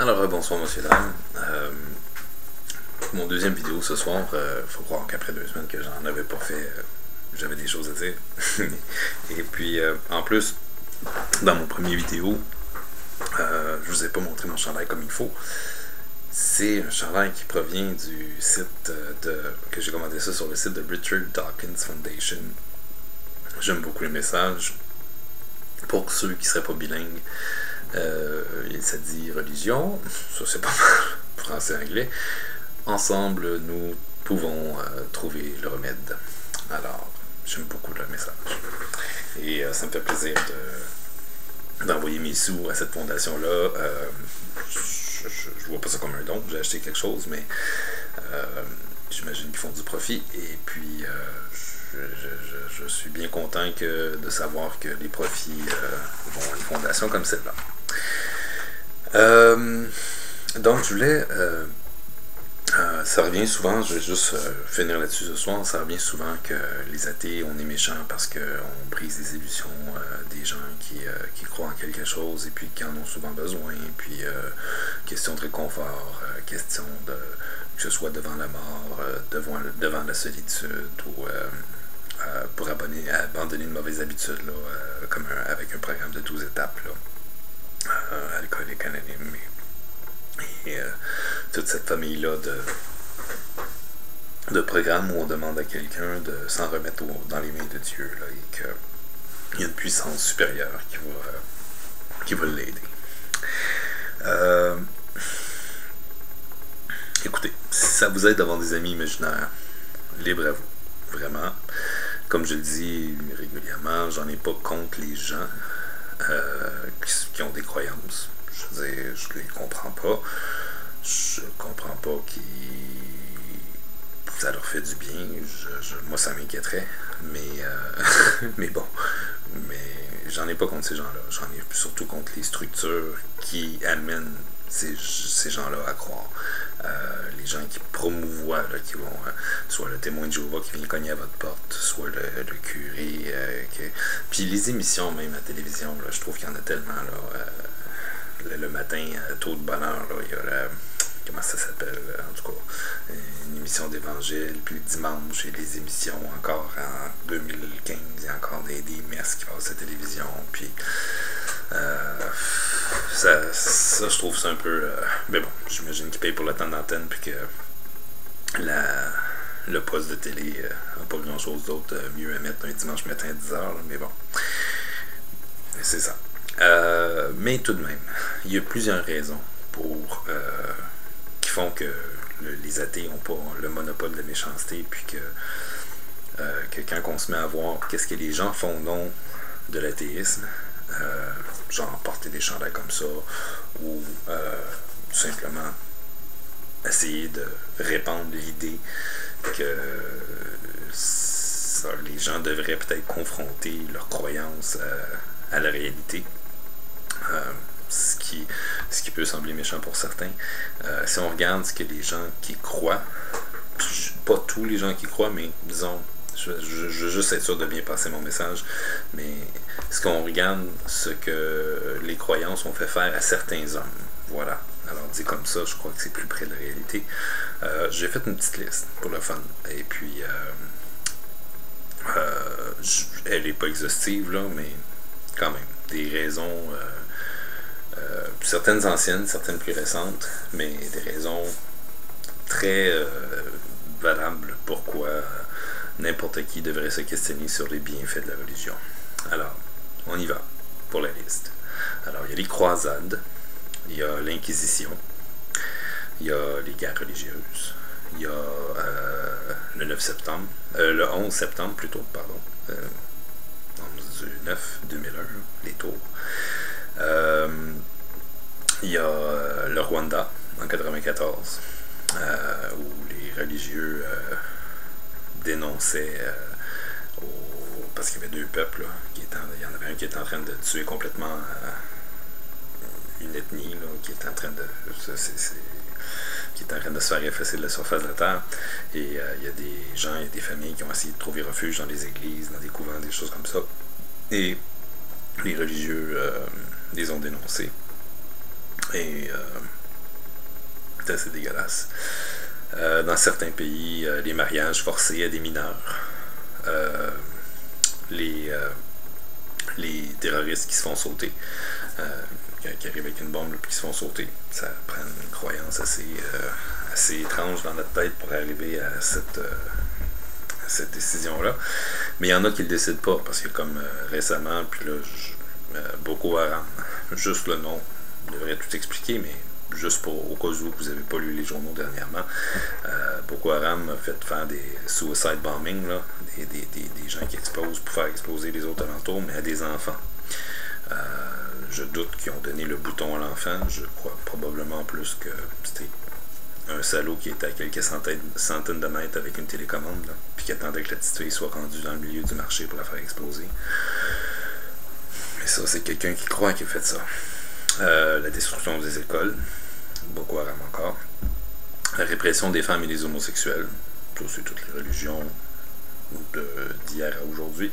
Alors, bonsoir, monsieur, dame. Mon deuxième vidéo ce soir, faut croire qu'après 2 semaines que j'en avais pas fait, j'avais des choses à dire. Et puis, en plus, dans mon premier vidéo, je vous ai pas montré mon chandail comme il faut. C'est un chandail qui provient du site que j'ai commandé ça sur le site de Richard Dawkins Foundation. J'aime beaucoup les messages. Pour ceux qui seraient pas bilingues, ça dit religion, ça c'est pas mal, français-anglais. Ensemble, nous pouvons trouver le remède. Alors, j'aime beaucoup le message. Et ça me fait plaisir d'envoyer mes sous à cette fondation-là. Je vois pas ça comme un don, j'ai acheté quelque chose, mais j'imagine qu'ils font du profit. Et puis, je suis bien content de savoir que les profits vont à une fondation comme celle-là. Donc, je voulais... ça revient souvent, je vais juste finir là-dessus ce soir, ça revient souvent que les athées, on est méchants parce qu'on brise les illusions des gens qui croient en quelque chose et puis qui en ont souvent besoin, et puis question de réconfort, question de que ce soit devant la mort, devant la solitude ou pour abandonner une mauvaise habitude là, avec un programme de 12 étapes là, alcoolique anonyme et toute cette famille-là de programmes où on demande à quelqu'un de s'en remettre dans les mains de Dieu là, et qu'il y a une puissance supérieure qui va l'aider. Écoutez, si ça vous aide d'avoir des amis imaginaires, libre à vous, vraiment. Comme je le dis régulièrement, j'en ai pas contre les gens qui ont des croyances. Je veux dire, je les comprends pas. Je comprends pas ça leur fait du bien. Moi, ça m'inquiéterait. Mais bon. Mais j'en ai pas contre ces gens-là. J'en ai surtout contre les structures qui amènent ces gens-là à croire. Les gens qui promouvoient, là, qui vont, soit le témoin de Jéhovah qui vient cogner à votre porte, soit le curé. Puis les émissions même à la télévision, là, je trouve qu'il y en a tellement. Là, le matin, tôt de bonne heure, là, il y a comment ça s'appelle, en tout cas, une émission d'évangile, puis le dimanche, il y a des émissions encore en 2015, il y a encore des messes qui passent à la télévision, puis ça, je trouve ça un peu... mais bon, j'imagine qu'ils payent pour le temps d'antenne, puis que le poste de télé n'a pas grand-chose d'autre mieux à mettre un dimanche matin à 10h, là, mais bon, c'est ça. Mais tout de même, il y a plusieurs raisons qui font que les athées n'ont pas le monopole de la méchanceté, puis que quand on se met à voir qu'est-ce que les gens font au nom de l'athéisme, genre porter des chandails comme ça, ou tout simplement essayer de répandre l'idée que les gens devraient peut-être confronter leurs croyances à la réalité. Ce qui peut sembler méchant pour certains. Si on regarde ce que les gens qui croient, pas tous les gens qui croient, mais disons, je veux juste être sûr de bien passer mon message, mais ce qu'on regarde, ce que les croyances ont fait faire à certains hommes, voilà. Alors dit comme ça, je crois que c'est plus près de la réalité. J'ai fait une petite liste pour le fun, et puis elle n'est pas exhaustive là, mais quand même, des raisons certaines anciennes, certaines plus récentes, mais des raisons très valables pourquoi n'importe qui devrait se questionner sur les bienfaits de la religion. Alors, on y va pour la liste. Alors, il y a les croisades, il y a l'Inquisition, il y a les guerres religieuses, il y a le 11 septembre plutôt, pardon, 11/9/2001, les tours. Il y a le Rwanda en 1994, où les religieux dénonçaient parce qu'il y avait deux peuples là, il y en avait un qui était en train de tuer complètement une ethnie là, qui était en train de se faire effacer de la surface de la terre, et il y a des gens et des familles qui ont essayé de trouver refuge dans des églises, dans des couvents, des choses comme ça, et les religieux les ont dénoncés. Et C'est assez dégueulasse. Dans certains pays, les mariages forcés à des mineurs, les terroristes qui se font sauter, qui arrivent avec une bombe et qui se font sauter. Ça prend une croyance assez étrange dans notre tête pour arriver à cette décision-là. Mais il y en a qui ne le décident pas, parce que comme récemment, puis là, Boko Haram, juste le nom, je devrais tout expliquer, mais juste au cas où vous n'avez pas lu les journaux dernièrement, Boko Haram a fait faire des suicide bombings, là, des gens qui explosent pour faire exploser les autres alentours, mais à des enfants. Je doute qu'ils ont donné le bouton à l'enfant. Je crois probablement plus que c'était un salaud qui était à quelques centaines de mètres avec une télécommande, là, puis qui attendait que la petite fille soit rendue dans le milieu du marché pour la faire exploser. Mais ça, c'est quelqu'un qui croit qu'il a fait ça. La destruction des écoles, Boko Haram encore. La répression des femmes et des homosexuels, ça c'est toutes les religions d'hier à aujourd'hui.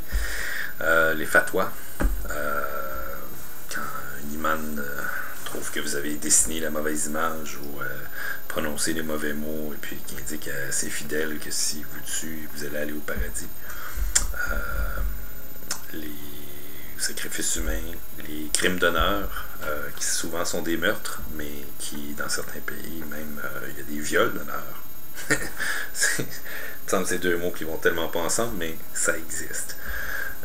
Les fatwas, quand un imam trouve que vous avez dessiné la mauvaise image ou prononcé les mauvais mots et puis qui indique à ses fidèles que si vous tuez, vous allez aller au paradis. Les sacrifices humains, les crimes d'honneur, qui souvent sont des meurtres, mais qui, dans certains pays, même, il y a des viols d'honneur. Il me semble que c'est deux mots qui vont tellement pas ensemble, mais ça existe.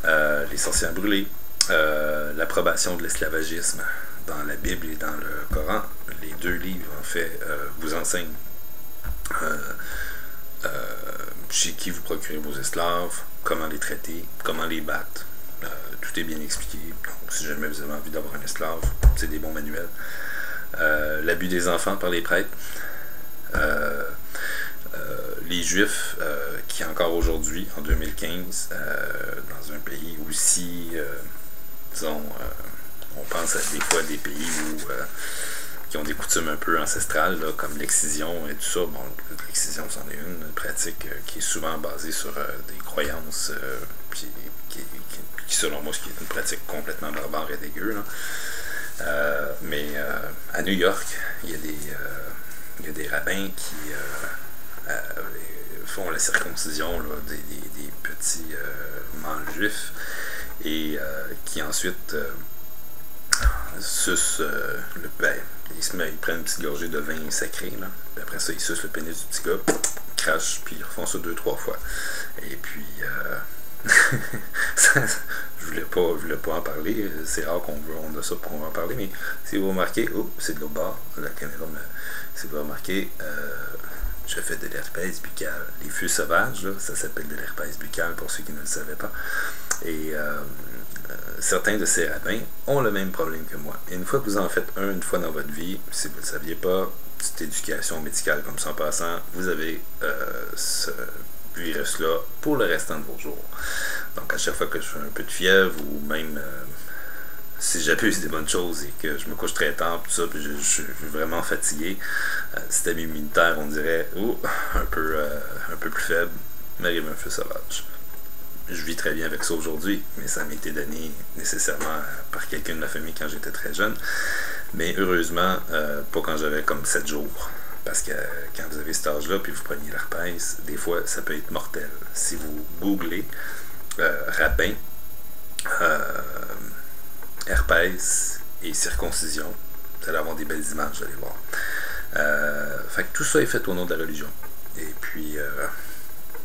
Les sorcières brûlées, l'approbation de l'esclavagisme dans la Bible et dans le Coran. Les deux livres, en fait, vous enseignent chez qui vous procurez vos esclaves, comment les traiter, comment les battre. Tout est bien expliqué. Donc, si jamais vous avez envie d'avoir un esclave, c'est des bons manuels. L'abus des enfants par les prêtres. Les Juifs qui, encore aujourd'hui, en 2015, dans un pays aussi, disons, on pense à des fois des pays qui ont des coutumes un peu ancestrales, là, comme l'excision et tout ça. Bon, l'excision, c'en est une pratique qui est souvent basée sur des croyances qui, selon moi, qui est une pratique complètement barbare et dégueu. Là. Mais à New York, il y a des rabbins qui font la circoncision là, des petits mâles juifs et qui ensuite sucent le pain. Ils prennent une petite gorgée de vin sacré, là. Puis après ça, ils sucent le pénis du petit gars, crachent, puis ils refont ça 2-3 fois. Et puis, je voulais pas en parler. C'est rare qu'on a ça pour en parler, mais si vous remarquez, c'est de l'autre bord, la caméra, si vous remarquez, je fais de l'herpès buccale. Les fûts sauvages, là, ça s'appelle de l'herpès buccale pour ceux qui ne le savaient pas. Et certains de ces rabbins ont le même problème que moi. Et une fois que vous en faites une fois dans votre vie, si vous ne le saviez pas, petite éducation médicale comme ça en passant, vous avez ce virus-là pour le restant de vos jours. Donc à chaque fois que je fais un peu de fièvre ou même si j'abuse des bonnes choses et que je me couche très tard, tout ça, puis je suis vraiment fatigué, le système immunitaire, on dirait, un peu plus faible, m'arrive un feu sauvage. Je vis très bien avec ça aujourd'hui, mais ça m'a été donné nécessairement par quelqu'un de ma famille quand j'étais très jeune. Mais heureusement, pas quand j'avais comme 7 jours. Parce que quand vous avez cet âge-là, puis vous preniez l'herpès, des fois, ça peut être mortel. Si vous googlez rabbin, herpès et circoncision, vous allez avoir des belles images, vous allez voir. Fait que tout ça est fait au nom de la religion. Et puis,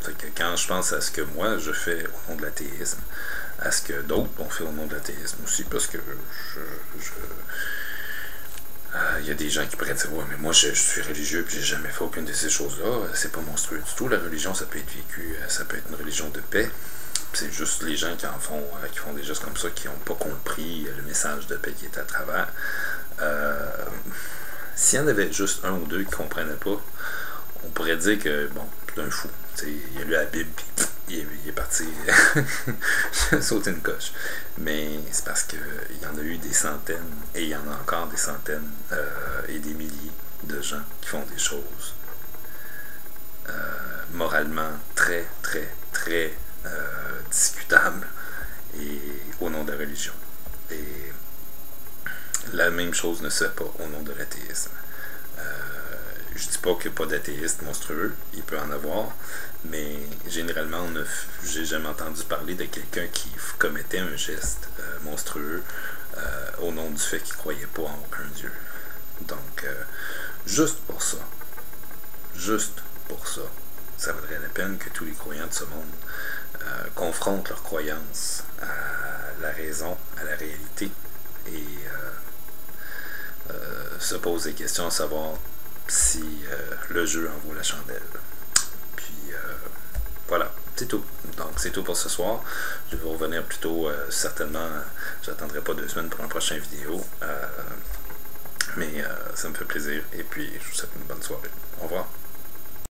fait que quand je pense à ce que moi je fais au nom de l'athéisme, à ce que d'autres ont fait au nom de l'athéisme aussi, parce que il y a des gens qui pourraient dire ouais, mais moi je suis religieux puis j'ai jamais fait aucune de ces choses-là, c'est pas monstrueux du tout. La religion, ça peut être vécu, ça peut être une religion de paix. C'est juste les gens qui font des gestes comme ça, qui n'ont pas compris le message de paix qui est à travers. S'il y en avait juste un ou deux qui ne comprenaient pas, on pourrait dire que, bon, c'est un fou. Il a lu la Bible, puis il est parti sauter une coche. Mais c'est parce qu'il y en a eu des centaines, et il y en a encore des centaines et des milliers de gens qui font des choses moralement très, très, très discutables et au nom de la religion. Et la même chose ne se fait pas au nom de l'athéisme. je dis pas qu'il n'y a pas d'athéistes monstrueux, il peut en avoir, mais généralement, j'ai jamais entendu parler de quelqu'un qui commettait un geste monstrueux au nom du fait qu'il croyait pas en aucun Dieu. Donc, juste pour ça, ça vaudrait la peine que tous les croyants de ce monde confrontent leurs croyances à la raison, à la réalité, et se posent des questions à savoir si le jeu en vaut la chandelle. Puis voilà, c'est tout. Donc c'est tout pour ce soir. Je vais revenir plus tôt, certainement, j'attendrai pas 2 semaines pour un prochain vidéo. Mais ça me fait plaisir, et puis je vous souhaite une bonne soirée. Au revoir.